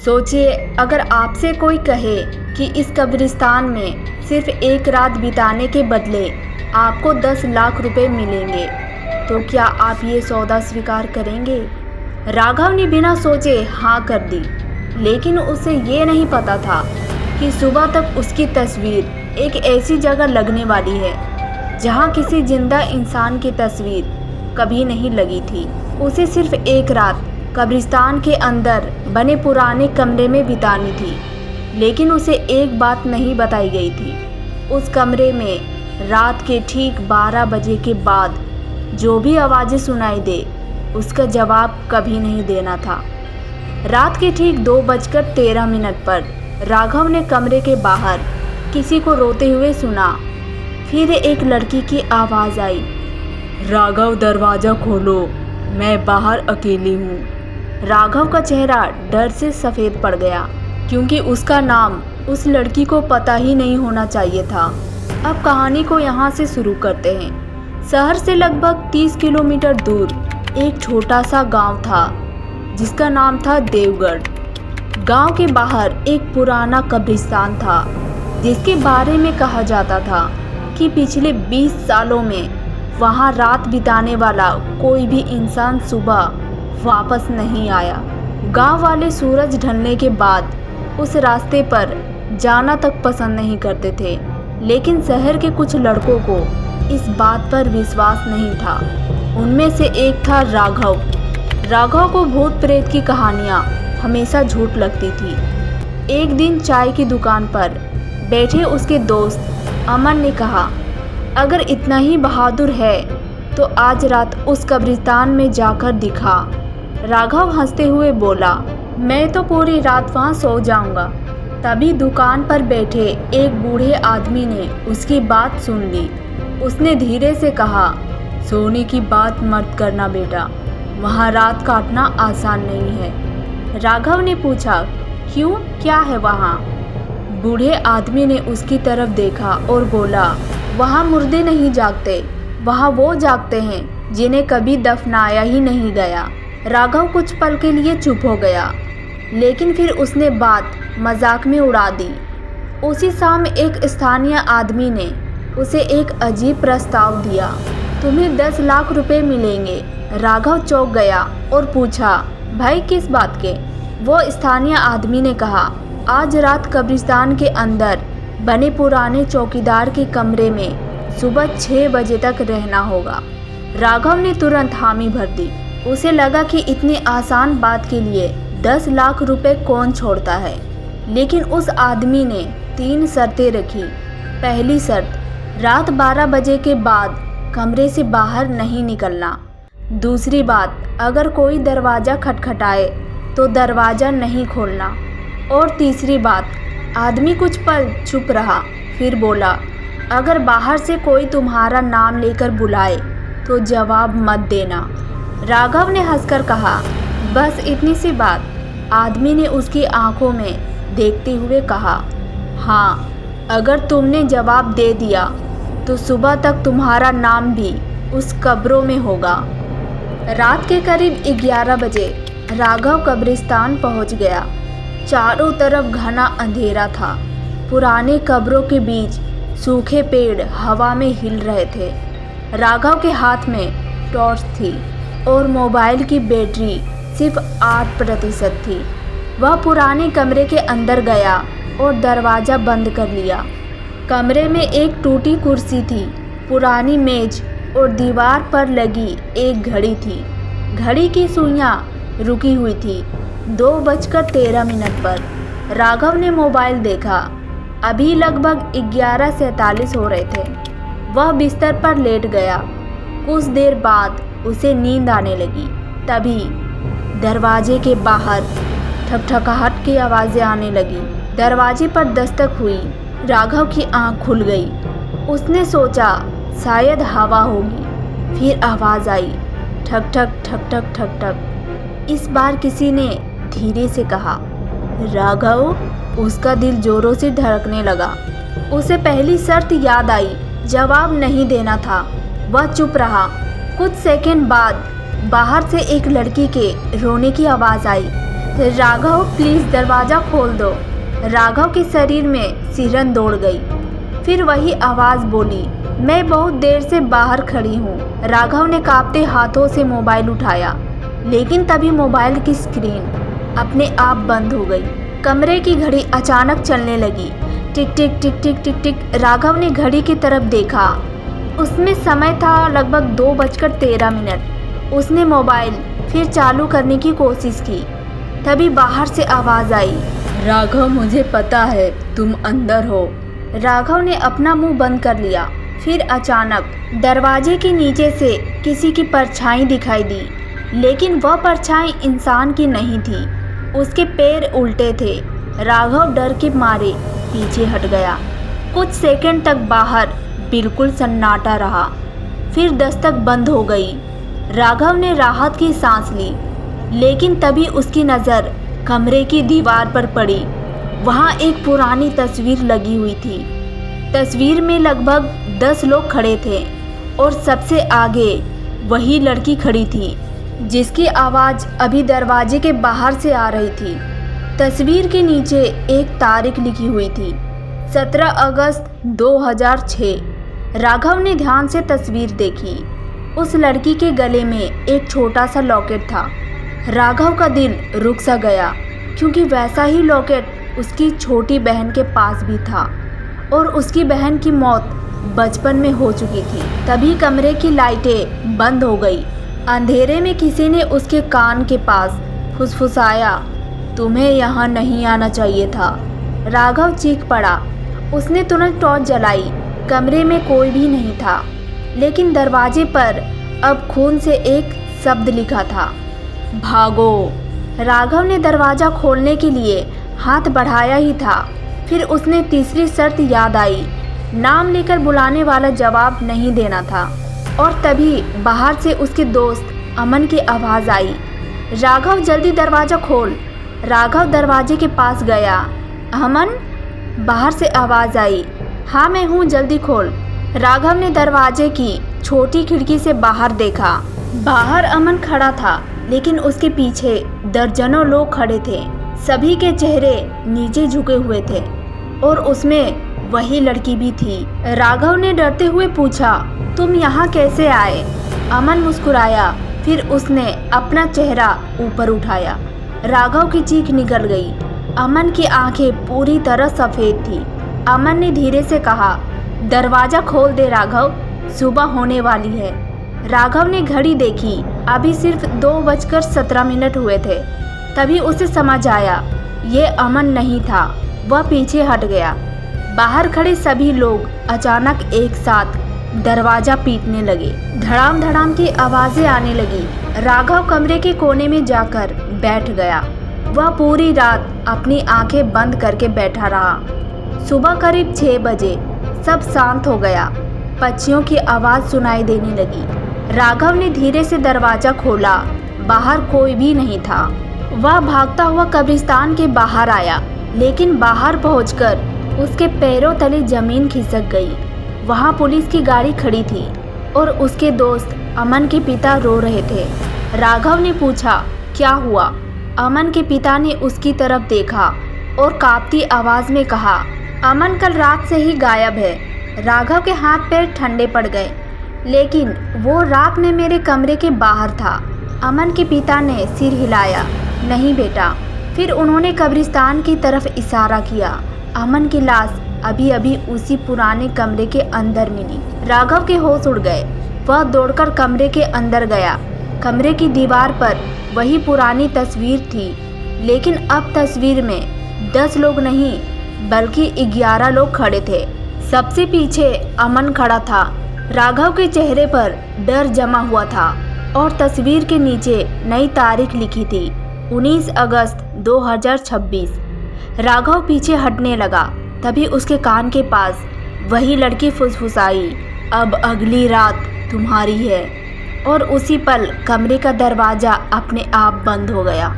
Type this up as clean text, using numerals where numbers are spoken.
सोचिए, अगर आपसे कोई कहे कि इस कब्रिस्तान में सिर्फ एक रात बिताने के बदले आपको 10 लाख रुपए मिलेंगे, तो क्या आप ये सौदा स्वीकार करेंगे? राघव ने बिना सोचे हाँ कर दी, लेकिन उसे ये नहीं पता था कि सुबह तक उसकी तस्वीर एक ऐसी जगह लगने वाली है जहाँ किसी जिंदा इंसान की तस्वीर कभी नहीं लगी थी। उसे सिर्फ एक रात कब्रिस्तान के अंदर बने पुराने कमरे में बितानी थी, लेकिन उसे एक बात नहीं बताई गई थी। उस कमरे में रात के ठीक 12 बजे के बाद जो भी आवाज़ें सुनाई दे, उसका जवाब कभी नहीं देना था। रात के ठीक 2:13 पर राघव ने कमरे के बाहर किसी को रोते हुए सुना। फिर एक लड़की की आवाज़ आई, राघव दरवाज़ा खोलो, मैं बाहर अकेली हूँ। राघव का चेहरा डर से सफ़ेद पड़ गया, क्योंकि उसका नाम उस लड़की को पता ही नहीं होना चाहिए था। अब कहानी को यहाँ से शुरू करते हैं। शहर से लगभग 30 किलोमीटर दूर एक छोटा सा गांव था जिसका नाम था देवगढ़। गांव के बाहर एक पुराना कब्रिस्तान था जिसके बारे में कहा जाता था कि पिछले 20 सालों में वहां रात बिताने वाला कोई भी इंसान सुबह वापस नहीं आया। गांव वाले सूरज ढलने के बाद उस रास्ते पर जाना तक पसंद नहीं करते थे, लेकिन शहर के कुछ लड़कों को इस बात पर विश्वास नहीं था। उनमें से एक था राघव। राघव को भूत प्रेत की कहानियाँ हमेशा झूठ लगती थी। एक दिन चाय की दुकान पर बैठे उसके दोस्त अमन ने कहा, अगर इतना ही बहादुर है तो आज रात उस कब्रिस्तान में जाकर दिखा। राघव हंसते हुए बोला, मैं तो पूरी रात वहाँ सो जाऊंगा। तभी दुकान पर बैठे एक बूढ़े आदमी ने उसकी बात सुन ली। उसने धीरे से कहा, सोने की बात मत करना बेटा, वहाँ रात काटना आसान नहीं है। राघव ने पूछा, क्यों, क्या है वहाँ? बूढ़े आदमी ने उसकी तरफ देखा और बोला, वहाँ मुर्दे नहीं जागते, वहाँ वो जागते हैं जिन्हें कभी दफनाया ही नहीं गया। राघव कुछ पल के लिए चुप हो गया, लेकिन फिर उसने बात मजाक में उड़ा दी। उसी शाम एक स्थानीय आदमी ने उसे एक अजीब प्रस्ताव दिया, तुम्हें 10 लाख रुपए मिलेंगे। राघव चौंक गया और पूछा, भाई किस बात के? वो स्थानीय आदमी ने कहा, आज रात कब्रिस्तान के अंदर बने पुराने चौकीदार के कमरे में सुबह 6 बजे तक रहना होगा। राघव ने तुरंत हामी भर दी। उसे लगा कि इतनी आसान बात के लिए 10 लाख रुपए कौन छोड़ता है, लेकिन उस आदमी ने 3 शर्तें रखी। पहली शर्त, रात 12 बजे के बाद कमरे से बाहर नहीं निकलना। दूसरी बात, अगर कोई दरवाज़ा खटखटाए तो दरवाज़ा नहीं खोलना। और तीसरी बात, आदमी कुछ पल चुप रहा, फिर बोला, अगर बाहर से कोई तुम्हारा नाम लेकर बुलाए तो जवाब मत देना। राघव ने हंसकर कहा, बस इतनी सी बात? आदमी ने उसकी आंखों में देखते हुए कहा, हाँ, अगर तुमने जवाब दे दिया तो सुबह तक तुम्हारा नाम भी उस कब्रों में होगा। रात के करीब 11 बजे राघव कब्रिस्तान पहुंच गया। चारों तरफ घना अंधेरा था। पुराने कब्रों के बीच सूखे पेड़ हवा में हिल रहे थे। राघव के हाथ में टॉर्च थी और मोबाइल की बैटरी सिर्फ 8% थी। वह पुराने कमरे के अंदर गया और दरवाज़ा बंद कर लिया। कमरे में एक टूटी कुर्सी थी, पुरानी मेज और दीवार पर लगी एक घड़ी थी। घड़ी की सुइयां रुकी हुई थी। 2:13 पर राघव ने मोबाइल देखा। अभी लगभग 11:47 हो रहे थे। वह बिस्तर पर लेट गया। कुछ देर बाद उसे नींद आने लगी। तभी दरवाजे के बाहर ठकठकाहट की आवाज़ें आने लगी। दरवाजे पर दस्तक हुई। राघव की आंख खुल गई। उसने सोचा शायद हवा होगी। फिर आवाज़ आई, ठक ठक ठक ठक ठक ठक। इस बार किसी ने धीरे से कहा, राघव। उसका दिल जोरों से धड़कने लगा। उसे पहली शर्त याद आई, जवाब नहीं देना था। वह चुप रहा। कुछ सेकंड बाद बाहर से एक लड़की के रोने की आवाज़ आई। राघव प्लीज़ दरवाज़ा खोल दो। राघव के शरीर में सिहरन दौड़ गई। फिर वही आवाज़ बोली, मैं बहुत देर से बाहर खड़ी हूँ। राघव ने कांपते हाथों से मोबाइल उठाया, लेकिन तभी मोबाइल की स्क्रीन अपने आप बंद हो गई। कमरे की घड़ी अचानक चलने लगी, टिक टिक टिक टिक टिक टिक। राघव ने घड़ी की तरफ देखा, उसमें समय था लगभग 2:13। उसने मोबाइल फिर चालू करने की कोशिश की, तभी बाहर से आवाज़ आई, राघव मुझे पता है तुम अंदर हो। राघव ने अपना मुंह बंद कर लिया। फिर अचानक दरवाजे के नीचे से किसी की परछाई दिखाई दी, लेकिन वह परछाई इंसान की नहीं थी। उसके पैर उल्टे थे। राघव डर के मारे पीछे हट गया। कुछ सेकंड तक बाहर बिल्कुल सन्नाटा रहा, फिर दस्तक बंद हो गई। राघव ने राहत की सांस ली, लेकिन तभी उसकी नज़र कमरे की दीवार पर पड़ी। वहाँ एक पुरानी तस्वीर लगी हुई थी। तस्वीर में लगभग 10 लोग खड़े थे और सबसे आगे वही लड़की खड़ी थी, जिसकी आवाज़ अभी दरवाजे के बाहर से आ रही थी। तस्वीर के नीचे एक तारीख लिखी हुई थी, 17 अगस्त 2006। राघव ने ध्यान से तस्वीर देखी। उस लड़की के गले में एक छोटा सा लॉकेट था। राघव का दिल रुक सा गया, क्योंकि वैसा ही लॉकेट उसकी छोटी बहन के पास भी था और उसकी बहन की मौत बचपन में हो चुकी थी। तभी कमरे की लाइटें बंद हो गई। अंधेरे में किसी ने उसके कान के पास फुसफुसाया, तुम्हें यहाँ नहीं आना चाहिए था। राघव चीख पड़ा। उसने तुरंत टॉर्च जलाई। कमरे में कोई भी नहीं था, लेकिन दरवाजे पर अब खून से एक शब्द लिखा था, भागो। राघव ने दरवाज़ा खोलने के लिए हाथ बढ़ाया ही था, फिर उसने तीसरी शर्त याद आई, नाम लेकर बुलाने वाला जवाब नहीं देना था। और तभी बाहर से उसके दोस्त अमन की आवाज़ आई, राघव जल्दी दरवाज़ा खोल। राघव दरवाजे के पास गया। अमन? बाहर से आवाज़ आई, हाँ मैं हूँ, जल्दी खोल। राघव ने दरवाजे की छोटी खिड़की से बाहर देखा। बाहर अमन खड़ा था, लेकिन उसके पीछे दर्जनों लोग खड़े थे। सभी के चेहरे नीचे झुके हुए थे और उसमें वही लड़की भी थी। राघव ने डरते हुए पूछा, तुम यहाँ कैसे आए? अमन मुस्कुराया, फिर उसने अपना चेहरा ऊपर उठाया। राघव की चीख निकल गई। अमन की आंखें पूरी तरह सफ़ेद थी। अमन ने धीरे से कहा, दरवाज़ा खोल दे राघव, सुबह होने वाली है। राघव ने घड़ी देखी, अभी सिर्फ 2:17 हुए थे। तभी उसे समझ आया, ये अमन नहीं था। वह पीछे हट गया। बाहर खड़े सभी लोग अचानक एक साथ दरवाज़ा पीटने लगे। धड़ाम धड़ाम की आवाज़ें आने लगी। राघव कमरे के कोने में जाकर बैठ गया। वह पूरी रात अपनी आंखें बंद करके बैठा रहा। सुबह करीब 6 बजे सब शांत हो गया। पक्षियों की आवाज़ सुनाई देने लगी। राघव ने धीरे से दरवाज़ा खोला। बाहर कोई भी नहीं था। वह भागता हुआ कब्रिस्तान के बाहर आया, लेकिन बाहर पहुंचकर उसके पैरों तले ज़मीन खिसक गई। वहाँ पुलिस की गाड़ी खड़ी थी और उसके दोस्त अमन के पिता रो रहे थे। राघव ने पूछा, क्या हुआ? अमन के पिता ने उसकी तरफ देखा और कांपती आवाज़ में कहा, अमन कल रात से ही गायब है। राघव के हाथ पैर ठंडे पड़ गए, लेकिन वो रात में मेरे कमरे के बाहर था। अमन के पिता ने सिर हिलाया, नहीं बेटा। फिर उन्होंने कब्रिस्तान की तरफ इशारा किया। अमन की लाश अभी अभी उसी पुराने कमरे के अंदर मिली। राघव के होश उड़ गए। वह दौड़कर कमरे के अंदर गया। कमरे की दीवार पर वही पुरानी तस्वीर थी, लेकिन अब तस्वीर में 10 लोग नहीं बल्कि 11 लोग खड़े थे। सबसे पीछे अमन खड़ा था। राघव के चेहरे पर डर जमा हुआ था और तस्वीर के नीचे नई तारीख लिखी थी, 19 अगस्त 2026। राघव पीछे हटने लगा। तभी उसके कान के पास वही लड़की फुसफुसाई, अब अगली रात तुम्हारी है। और उसी पल कमरे का दरवाज़ा अपने आप बंद हो गया।